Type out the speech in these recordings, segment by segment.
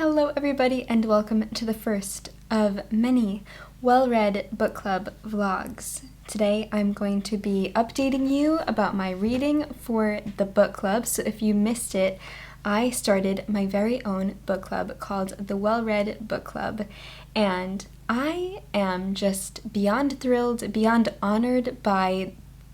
Hello everybody and welcome to the first of many Wellread book club vlogs. Today I'm going to be updating you about my reading for the book club. So if you missed it, I started my very own book club called the Wellread Book Club, and I am just beyond thrilled, beyond honored by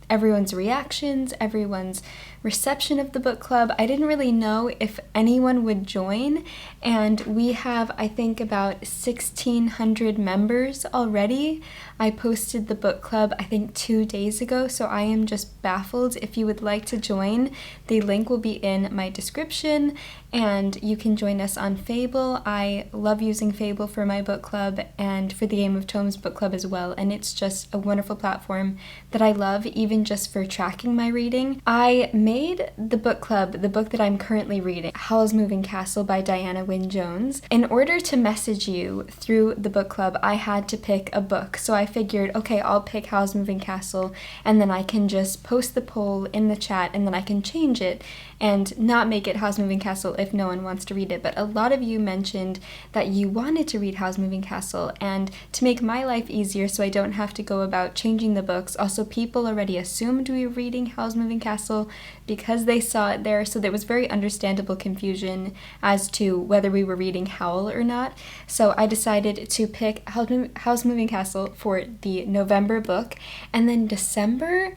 everyone's reactions, everyone's reception of the book club. I didn't really know if anyone would join, and we have, I think, about 1,600 members already. I posted the book club, I think, 2 days ago, so I am just baffled. If you would like to join, the link will be in my description, and you can join us on Fable. I love using Fable for my book club and for the Game of Tomes book club as well, and it's just a wonderful platform that I love, even just for tracking my reading. I made the book club, the book that I'm currently reading, Howl's Moving Castle by Diana Wynne Jones. In order to message you through the book club, I had to pick a book. So I figured, okay, I'll pick Howl's Moving Castle, and then I can just post the poll in the chat, and then I can change it and not make it Howl's Moving Castle if no one wants to read it. But a lot of you mentioned that you wanted to read Howl's Moving Castle, and to make my life easier so I don't have to go about changing the books, also people already assumed we were reading Howl's Moving Castle because they saw it there, so there was very understandable confusion as to whether we were reading Howl or not. So I decided to pick Howl's Moving Castle for the November book, and then December,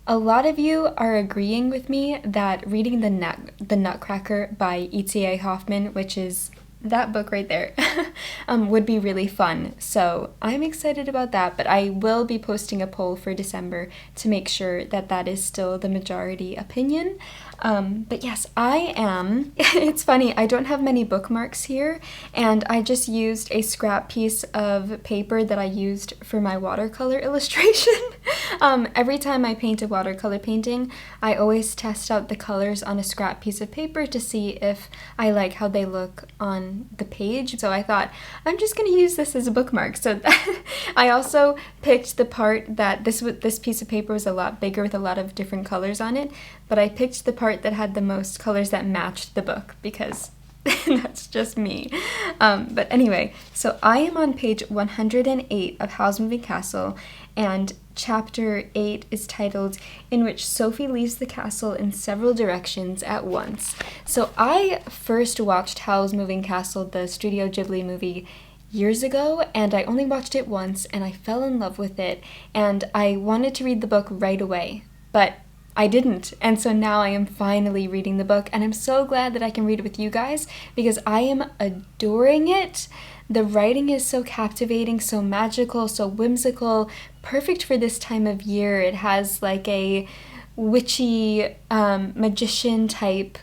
a lot of you are agreeing with me that reading the Nutcracker by E.T.A. Hoffman, which is that book right there, would be really fun. So I'm excited about that, but I will be posting a poll for December to make sure that that is still the majority opinion. But yes, I am. It's funny, I don't have many bookmarks here, and I just used a scrap piece of paper that I used for my watercolor illustration. Every time I paint a watercolor painting, I always test out the colors on a scrap piece of paper to see if I like how they look on the page. So I thought, I'm just going to use this as a bookmark. So I also picked the part that this piece of paper was a lot bigger with a lot of different colors on it, but I picked the part that had the most colors that matched the book because that's just me. But anyway, so I am on page 108 of Howl's Moving Castle, and chapter 8 is titled In Which Sophie Leaves the Castle in Several Directions at Once. So I first watched Howl's Moving Castle, the Studio Ghibli movie, years ago, and I only watched it once, and I fell in love with it, and I wanted to read the book right away, but I didn't, and so now I am finally reading the book, and I'm so glad that I can read it with you guys because I am adoring it. The writing is so captivating, so magical, so whimsical, perfect for this time of year. It has like a witchy magician type,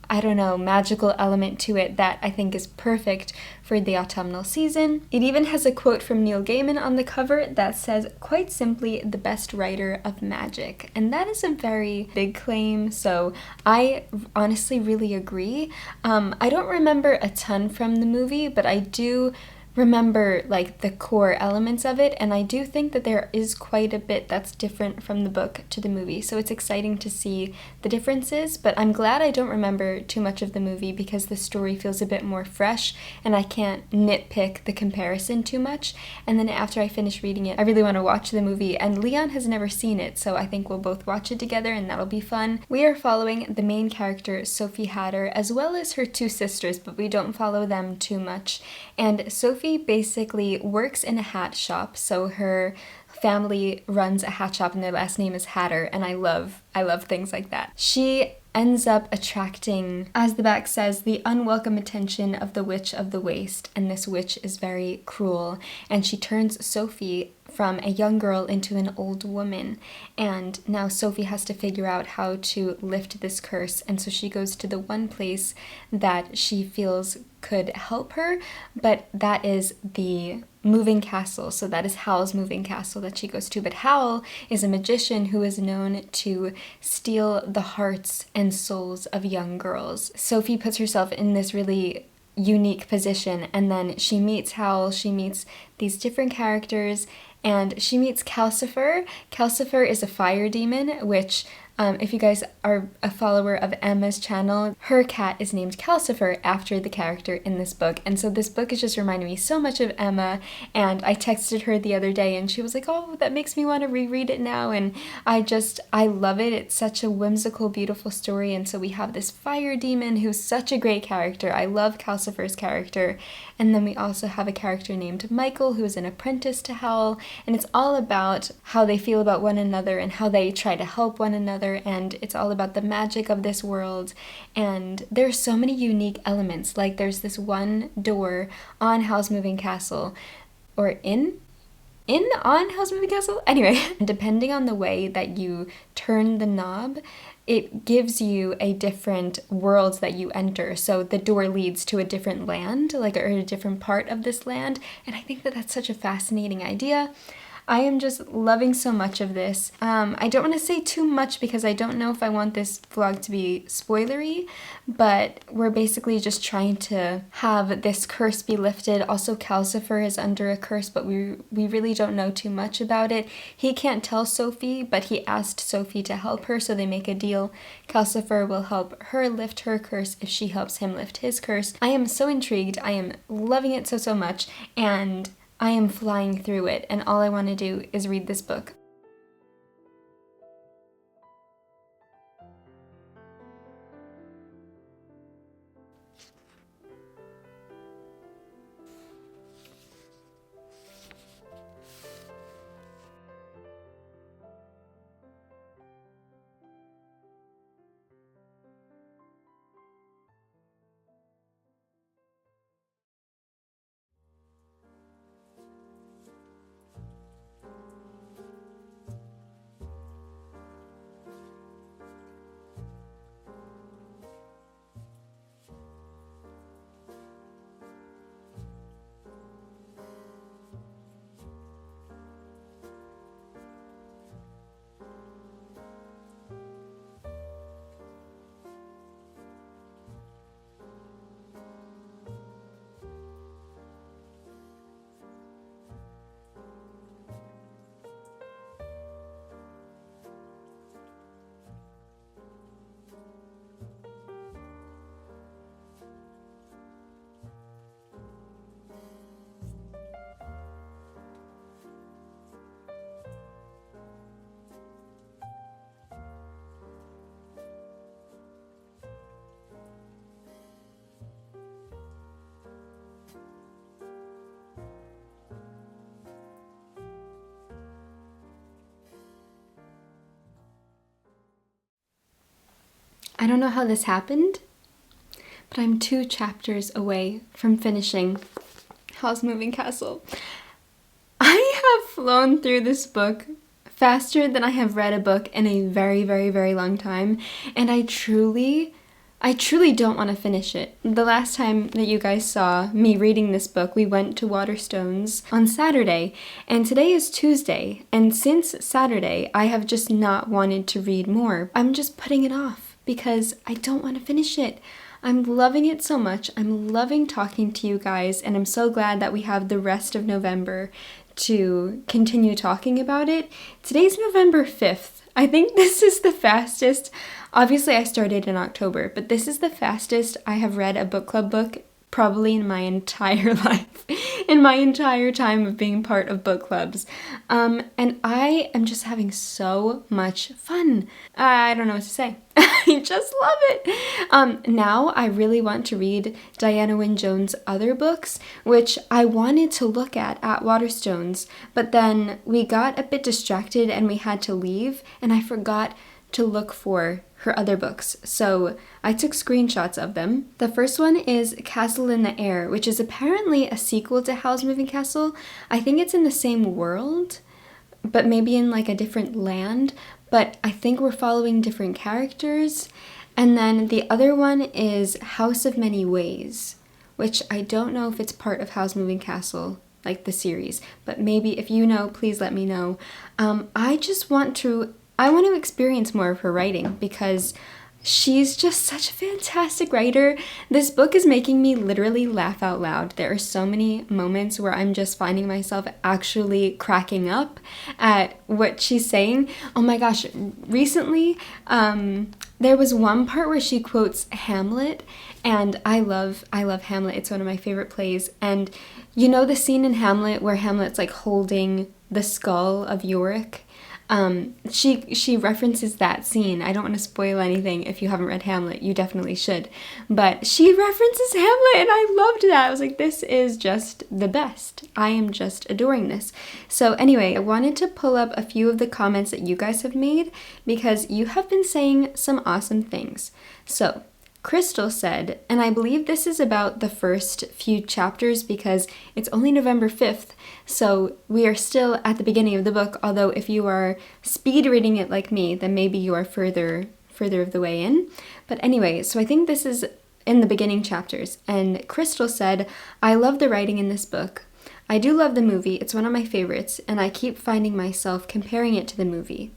I don't know, magical element to it that I think is perfect for the autumnal season. It even has a quote from Neil Gaiman on the cover that says, quite simply, the best writer of magic. And that is a very big claim, so I honestly really agree. I don't remember a ton from the movie, but I do remember like the core elements of it, and I do think that there is quite a bit that's different from the book to the movie, so it's exciting to see the differences. But I'm glad I don't remember too much of the movie because the story feels a bit more fresh and I can't nitpick the comparison too much. And then after I finish reading it, I really want to watch the movie, and Leon has never seen it, so I think we'll both watch it together and that'll be fun. We are following the main character, Sophie Hatter, as well as her two sisters, but we don't follow them too much. And Sophie basically works in a hat shop, so her family runs a hat shop and their last name is Hatter, and I love things like that. She ends up attracting, as the back says, the unwelcome attention of the Witch of the Waste, and this witch is very cruel, and she turns Sophie from a young girl into an old woman, and now Sophie has to figure out how to lift this curse, and so she goes to the one place that she feels could help her, but that is the moving castle. So that is Howl's Moving Castle that she goes to, but Howl is a magician who is known to steal the hearts and souls of young girls. Sophie puts herself in this really unique position, and then she meets Howl, she meets these different characters, and she meets Calcifer. Calcifer is a fire demon, which If you guys are a follower of Emma's channel, her cat is named Calcifer after the character in this book. And so this book is just reminding me so much of Emma. And I texted her the other day and she was like, oh, that makes me want to reread it now. And I love it. It's such a whimsical, beautiful story. And so we have this fire demon who's such a great character. I love Calcifer's character. And then we also have a character named Michael, who is an apprentice to Howl. And it's all about how they feel about one another and how they try to help one another. And it's all about the magic of this world. And there's so many unique elements. Like there's this one door on Howl's Moving Castle, or on Howl's Moving Castle? Anyway, depending on the way that you turn the knob, it gives you a different world that you enter. So the door leads to a different land, or a different part of this land. And I think that that's such a fascinating idea. I am just loving so much of this. I don't want to say too much because I don't know if I want this vlog to be spoilery, but we're basically just trying to have this curse be lifted. Also, Calcifer is under a curse, but we really don't know too much about it. He can't tell Sophie, but he asked Sophie to help her, so they make a deal. Calcifer will help her lift her curse if she helps him lift his curse. I am so intrigued. I am loving it so much, and I am flying through it, and all I want to do is read this book. I don't know how this happened, but I'm 2 chapters away from finishing Howl's Moving Castle. I have flown through this book faster than I have read a book in a very, very, very long time, and I truly don't want to finish it. The last time that you guys saw me reading this book, we went to Waterstones on Saturday, and today is Tuesday, and since Saturday, I have just not wanted to read more. I'm just putting it off because I don't want to finish it. I'm loving it so much. I'm loving talking to you guys, and I'm so glad that we have the rest of November to continue talking about it. Today's November 5th. I think this is the fastest. Obviously, I started in October, but this is the fastest I have read a book club book probably in my entire life, in my entire time of being part of book clubs. And I am just having so much fun. I don't know what to say. I just love it. Now I really want to read Diana Wynne Jones' other books, which I wanted to look at Waterstones, but then we got a bit distracted and we had to leave, and I forgot to look for her other books. So I took screenshots of them. The first one is Castle in the Air, which is apparently a sequel to Howl's Moving Castle. I think it's in the same world, but maybe in a different land. But I think we're following different characters. And then the other one is House of Many Ways, which I don't know if it's part of Howl's Moving Castle, the series. But maybe if you know, please let me know. I want to experience more of her writing because she's just such a fantastic writer. This book is making me literally laugh out loud. There are so many moments where I'm just finding myself actually cracking up at what she's saying. Oh my gosh, recently there was one part where she quotes Hamlet, and I love Hamlet. It's one of my favorite plays. And you know the scene in Hamlet where Hamlet's like holding the skull of Yorick? She references that scene. I don't want to spoil anything. If you haven't read Hamlet, you definitely should. But she references Hamlet, and I loved that. I was like, this is just the best. I am just adoring this. So anyway, I wanted to pull up a few of the comments that you guys have made because you have been saying some awesome things. So Crystal said, and I believe this is about the first few chapters because it's only November 5th, so we are still at the beginning of the book, although if you are speed reading it like me, then maybe you are further of the way in. But anyway, so I think this is in the beginning chapters, and Crystal said, I love the writing in this book. I do love the movie, it's one of my favorites, and I keep finding myself comparing it to the movie.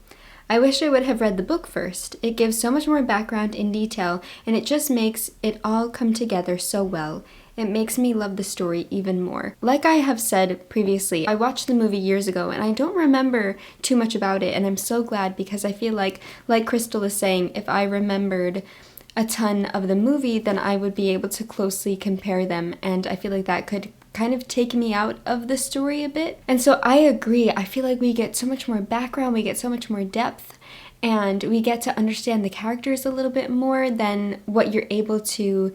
I wish I would have read the book first. It gives so much more background in detail, and it just makes it all come together so well. It makes me love the story even more. Like I have said previously, I watched the movie years ago, and I don't remember too much about it, and I'm so glad because I feel like Crystal is saying, if I remembered a ton of the movie, then I would be able to closely compare them, and I feel like that could kind of take me out of the story a bit. And so I agree. I feel like we get so much more background, we get so much more depth, and we get to understand the characters a little bit more than what you're able to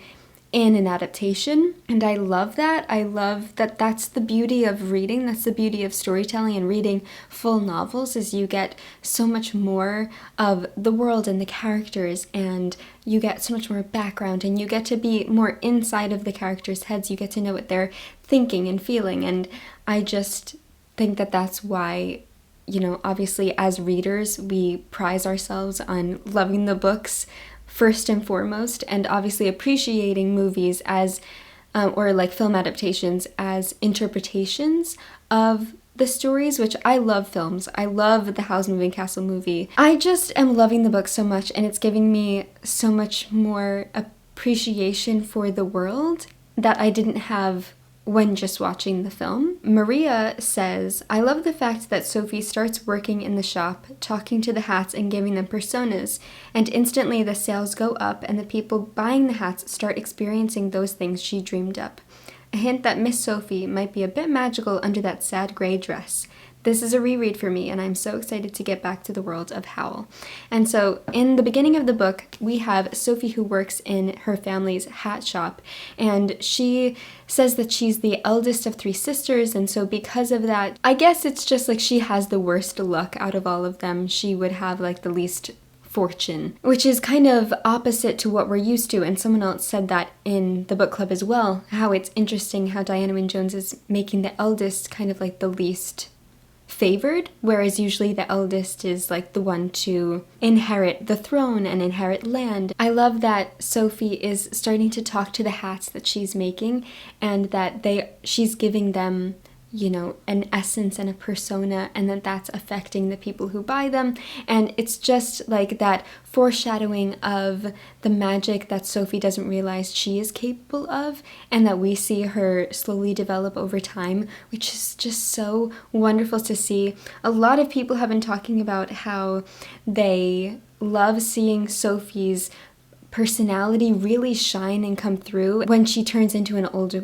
in an adaptation. And I love that. I love that that's the beauty of reading. That's the beauty of storytelling and reading full novels is you get so much more of the world and the characters, and you get so much more background, and you get to be more inside of the characters' heads. You get to know what they're thinking and feeling. And I just think that that's why, you know, obviously as readers, we prize ourselves on loving the books first and foremost, and obviously appreciating movies as, or like film adaptations as interpretations of the stories, which I love films. I love the Howl's Moving Castle movie. I just am loving the book so much, and it's giving me so much more appreciation for the world that I didn't have when just watching the film. Maria says, I love the fact that Sophie starts working in the shop, talking to the hats and giving them personas, and instantly the sales go up and the people buying the hats start experiencing those things she dreamed up. A hint that Miss Sophie might be a bit magical under that sad gray dress. This is a reread for me, and I'm so excited to get back to the world of Howl. And so in the beginning of the book, we have Sophie who works in her family's hat shop, and she says that she's the eldest of 3 sisters, and so because of that, I guess it's just like she has the worst luck out of all of them. She would have like the least fortune, which is kind of opposite to what we're used to. And someone else said that in the book club as well, how it's interesting how Diana Wynne Jones is making the eldest kind of like the least favored, whereas usually the eldest is like the one to inherit the throne and inherit land. I love that Sophie is starting to talk to the hats that she's making, and that she's giving them, you know, an essence and a persona, and that's affecting the people who buy them. And it's just like that foreshadowing of the magic that Sophie doesn't realize she is capable of, and that we see her slowly develop over time, which is just so wonderful to see. A lot of people have been talking about how they love seeing Sophie's personality really shine and come through when she turns into an old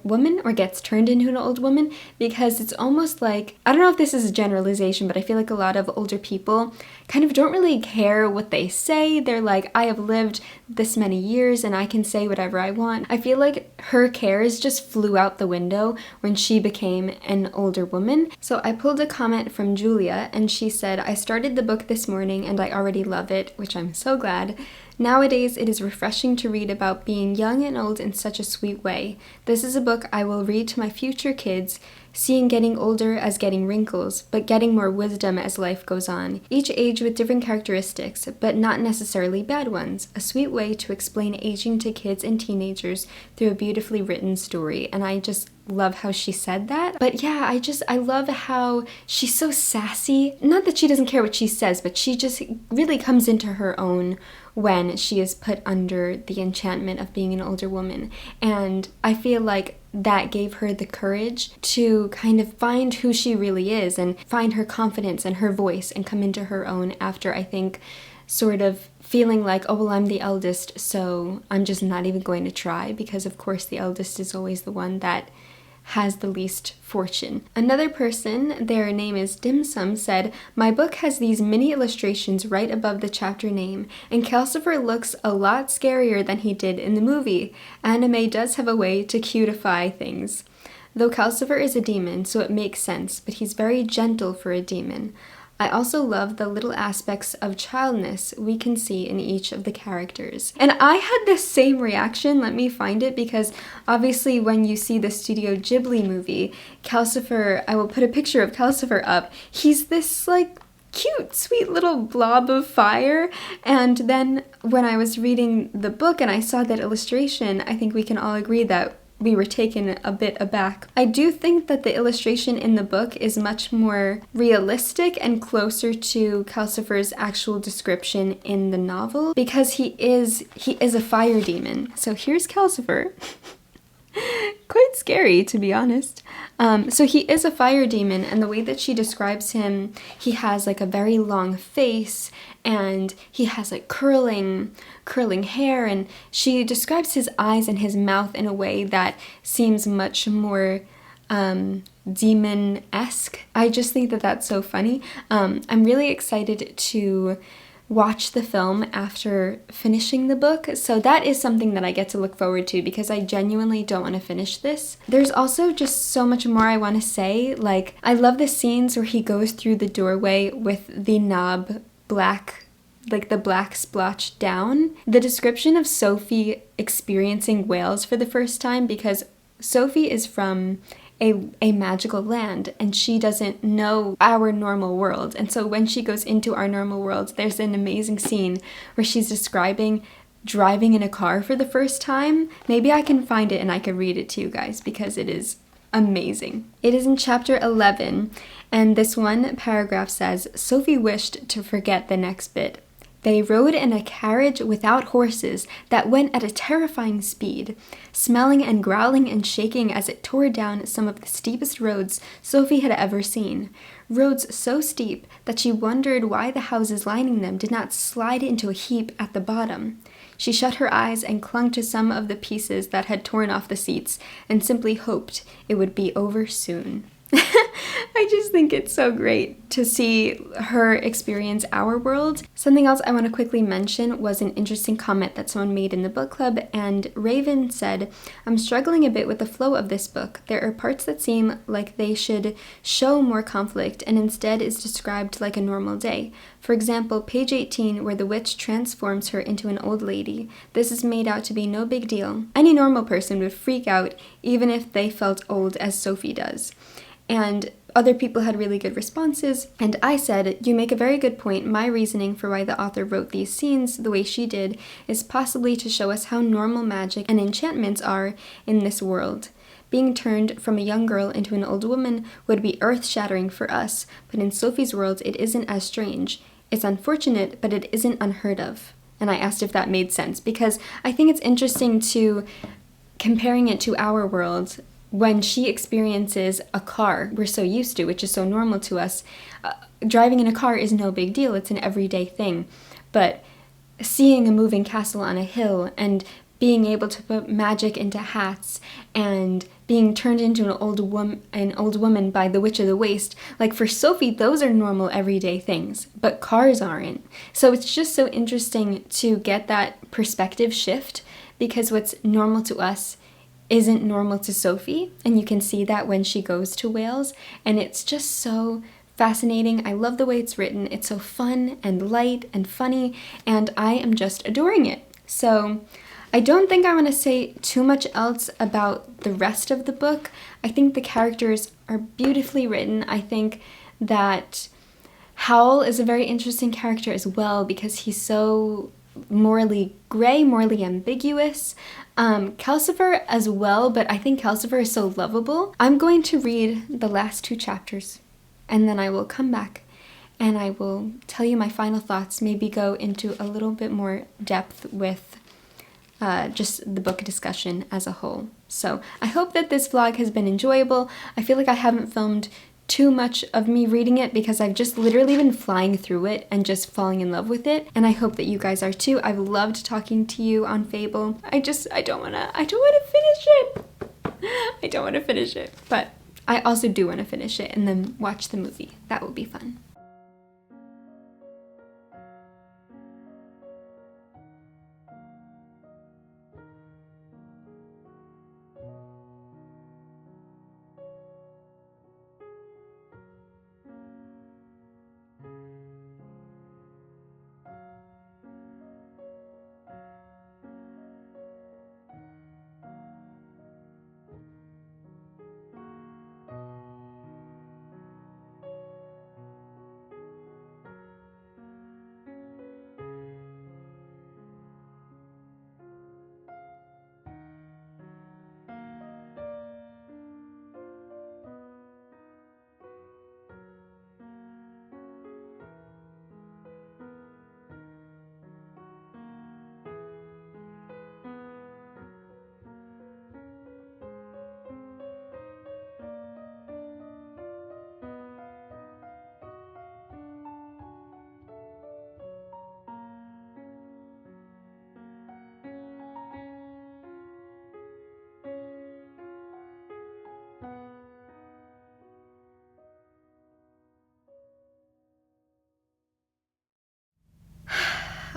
woman, or gets turned into an old woman, because it's almost like, I don't know if this is a generalization, but I feel like a lot of older people kind of don't really care what they say. They're like, I have lived this many years and I can say whatever I want. I feel like her cares just flew out the window when she became an older woman. So I pulled a comment from Julia, and she said, I started the book this morning and I already love it, which I'm so glad. Nowadays, it is refreshing to read about being young and old in such a sweet way. This is a book I will read to my future kids, seeing getting older as getting wrinkles, but getting more wisdom as life goes on. Each age with different characteristics, but not necessarily bad ones. A sweet way to explain aging to kids and teenagers through a beautifully written story. And I just love how she said that. But yeah, I love how she's so sassy. Not that she doesn't care what she says, but she just really comes into her own when she is put under the enchantment of being an older woman. And I feel like that gave her the courage to kind of find who she really is and find her confidence and her voice and come into her own after, I think, sort of feeling like, oh, well, I'm the eldest, so I'm just not even going to try, because of course the eldest is always the one that has the least fortune. Another person, their name is Dim Sum, said, "My book has these mini illustrations right above the chapter name, and Calcifer looks a lot scarier than he did in the movie. Anime does have a way to cutify things. Though Calcifer is a demon, so it makes sense, but he's very gentle for a demon. I also love the little aspects of childness we can see in each of the characters." And I had the same reaction. Let me find it, because obviously when you see the Studio Ghibli movie, Calcifer, I will put a picture of Calcifer up, he's this like cute, sweet little blob of fire. And then when I was reading the book and I saw that illustration, I think we can all agree that we were taken a bit aback. I do think that the illustration in the book is much more realistic and closer to Calcifer's actual description in the novel, because he is a fire demon. So here's Calcifer. Quite scary, to be honest. So he is a fire demon, and the way that she describes him, he has like a very long face, and he has like curling hair, and she describes his eyes and his mouth in a way that seems much more demon-esque. I just think that that's so funny. I'm really excited to watch the film after finishing the book, so that is something that I get to look forward to, because I genuinely don't want to finish this. There's also just so much more I want to say. Like, I love the scenes where he goes through the doorway with the knob black, like the black splotched down. The description of Sophie experiencing whales for the first time, because Sophie is from a magical land, and she doesn't know our normal world. And so when she goes into our normal world, there's an amazing scene where she's describing driving in a car for the first time. Maybe I can find it and I can read it to you guys, because it is amazing. It is in chapter 11, and this one paragraph says, "Sophie wished to forget the next bit. They rode in a carriage without horses that went at a terrifying speed, smelling and growling and shaking as it tore down some of the steepest roads Sophie had ever seen. Roads so steep that she wondered why the houses lining them did not slide into a heap at the bottom. She shut her eyes and clung to some of the pieces that had torn off the seats and simply hoped it would be over soon." I just think it's so great to see her experience our world. Something else I want to quickly mention was an interesting comment that someone made in the book club, and Raven said, "I'm struggling a bit with the flow of this book. There are parts that seem like they should show more conflict and instead is described like a normal day. For example, page 18, where the witch transforms her into an old lady. This is made out to be no big deal. Any normal person would freak out even if they felt old as Sophie does." And other people had really good responses, and I said, "You make a very good point. My reasoning for why the author wrote these scenes the way she did is possibly to show us how normal magic and enchantments are in this world. Being turned from a young girl into an old woman would be earth-shattering for us, but in Sophie's world it isn't as strange. It's unfortunate, but it isn't unheard of." And I asked if that made sense, because I think it's interesting to comparing it to our world. When she experiences a car we're so used to, which is so normal to us, driving in a car is no big deal. It's an everyday thing. But seeing a moving castle on a hill and being able to put magic into hats and being turned into an old woman by the Witch of the Waste, like for Sophie, those are normal everyday things, but cars aren't. So it's just so interesting to get that perspective shift, because what's normal to us isn't normal to Sophie, and you can see that when she goes to Wales, and it's just so fascinating. I love the way it's written. It's so fun and light and funny, and I am just adoring it. So I don't think I want to say too much else about the rest of the book. I think the characters are beautifully written. I think that Howl is a very interesting character as well, because he's so morally gray, morally ambiguous. Calcifer as well, but I think Calcifer is so lovable. I'm going to read the last 2 chapters, and then I will come back and I will tell you my final thoughts, maybe go into a little bit more depth with just the book discussion as a whole. So I hope that this vlog has been enjoyable. I feel like I haven't filmed too much of me reading it because I've just literally been flying through it and just falling in love with it, and I hope that you guys are too. I've loved talking to you on Fable. I don't want to finish it. I don't want to finish it, but I also do want to finish it and then watch the movie. That will be fun.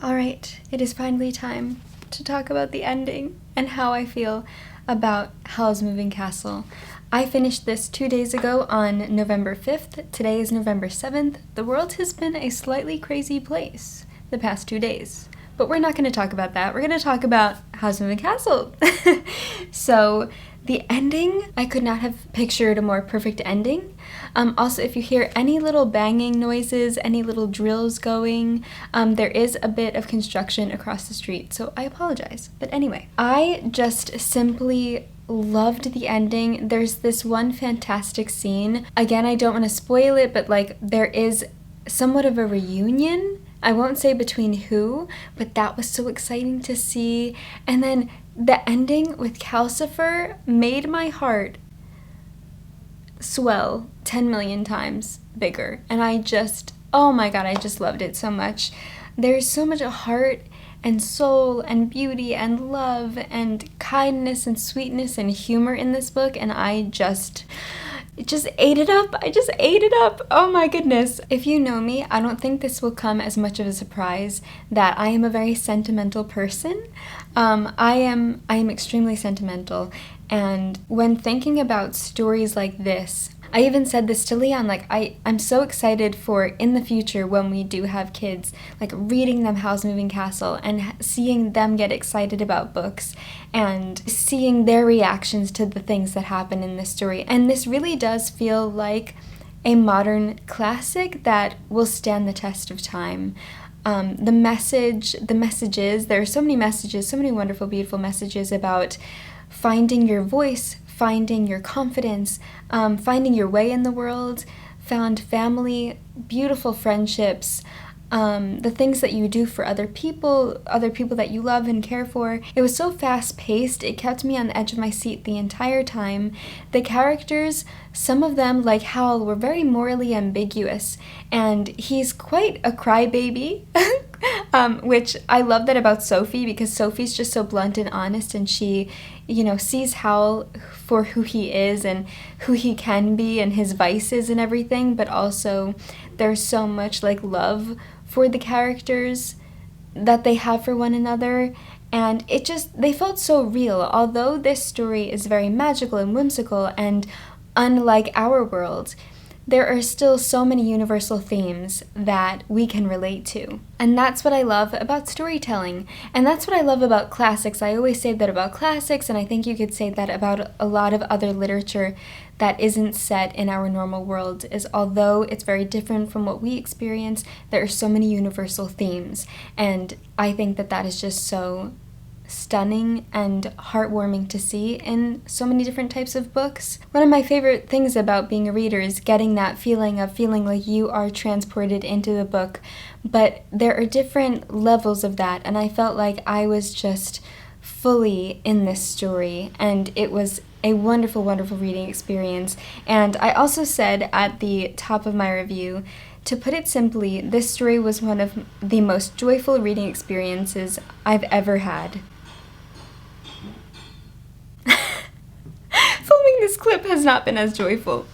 Alright, it is finally time to talk about the ending and how I feel about Howl's Moving Castle. I finished this 2 days ago on November 5th. Today is November 7th. The world has been a slightly crazy place the past 2 days. But we're not going to talk about that. We're going to talk about Howl's Moving Castle. So, the ending, I could not have pictured a more perfect ending. Also, if you hear any little banging noises, any little drills going, there is a bit of construction across the street, so I apologize. But anyway, I just simply loved the ending. There's this one fantastic scene. Again, I don't want to spoil it, but like there is somewhat of a reunion. I won't say between who, but that was so exciting to see. And then the ending with Calcifer made my heart swell 10 million times bigger. And I just, oh my god, I just loved it so much. There's so much heart and soul and beauty and love and kindness and sweetness and humor in this book, and I just ate it up. I just ate it up. Oh my goodness. If you know me, I don't think this will come as much of a surprise that I am a very sentimental person. I am extremely sentimental, and when thinking about stories like this, I even said this to Leon, like I'm so excited for in the future when we do have kids, like reading them Howl's Moving Castle and seeing them get excited about books and seeing their reactions to the things that happen in this story. And this really does feel like a modern classic that will stand the test of time. The messages, there are so many messages, so many wonderful, beautiful messages about finding your voice, finding your confidence, finding your way in the world, found family, beautiful friendships, the things that you do for other people that you love and care for. It was so fast-paced, it kept me on the edge of my seat the entire time. The characters, some of them, like Howl, were very morally ambiguous, and he's quite a crybaby, which I love that about Sophie, because Sophie's just so blunt and honest, and she, sees Howl for who he is and who he can be and his vices and everything, but also there's so much like love for the characters that they have for one another, and they felt so real. Although this story is very magical and whimsical and unlike our world, there are still so many universal themes that we can relate to. And that's what I love about storytelling. And that's what I love about classics. I always say that about classics, and I think you could say that about a lot of other literature that isn't set in our normal world, is although it's very different from what we experience, there are so many universal themes. And I think that that is just so stunning and heartwarming to see in so many different types of books. One of my favorite things about being a reader is getting that feeling of feeling like you are transported into the book, but there are different levels of that, and I felt like I was just fully in this story, and it was a wonderful, wonderful reading experience. And I also said at the top of my review, to put it simply, this story was one of the most joyful reading experiences I've ever had. Filming this clip has not been as joyful.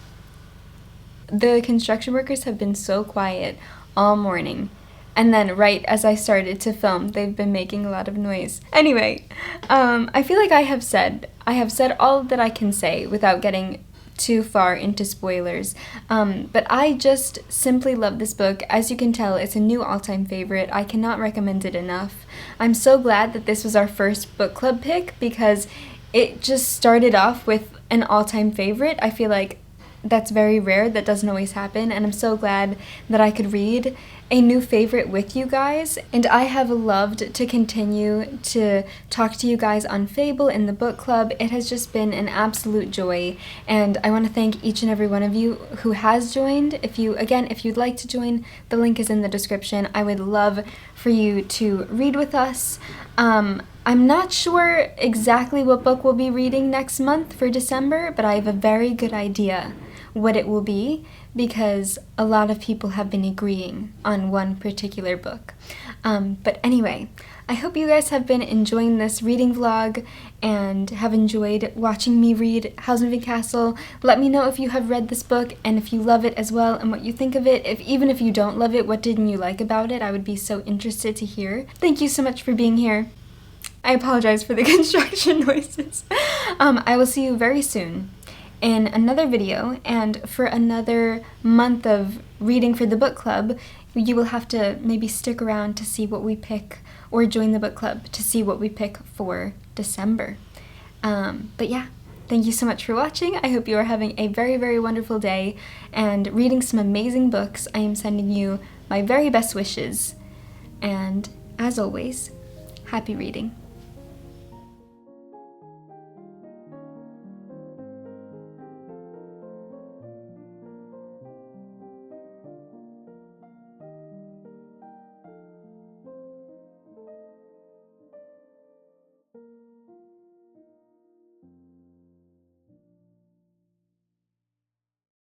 The construction workers have been so quiet all morning. And then right as I started to film, they've been making a lot of noise. Anyway, I feel like I have said all that I can say without getting too far into spoilers. But I just simply love this book. As you can tell, it's a new all-time favorite. I cannot recommend it enough. I'm so glad that this was our first book club pick because it just started off with an all-time favorite. I feel like that's very rare. That doesn't always happen, and I'm so glad that I could read a new favorite with you guys. And I have loved to continue to talk to you guys on Fable in the book club. It has just been an absolute joy, and I want to thank each and every one of you who has joined. If you'd like to join, the link is in the description. I would love for you to read with us. I'm not sure exactly what book we'll be reading next month for December, but I have a very good idea what it will be because a lot of people have been agreeing on one particular book. But anyway, I hope you guys have been enjoying this reading vlog and have enjoyed watching me read Howl's Moving Castle. Let me know if you have read this book and if you love it as well and what you think of it. Even if you don't love it, what didn't you like about it? I would be so interested to hear. Thank you so much for being here. I apologize for the construction noises. I will see you very soon in another video, and for another month of reading for the book club, you will have to maybe stick around to see what we pick, or join the book club to see what we pick for December. But yeah, thank you so much for watching. I hope you are having a very, very wonderful day and reading some amazing books. I am sending you my very best wishes, and as always, happy reading.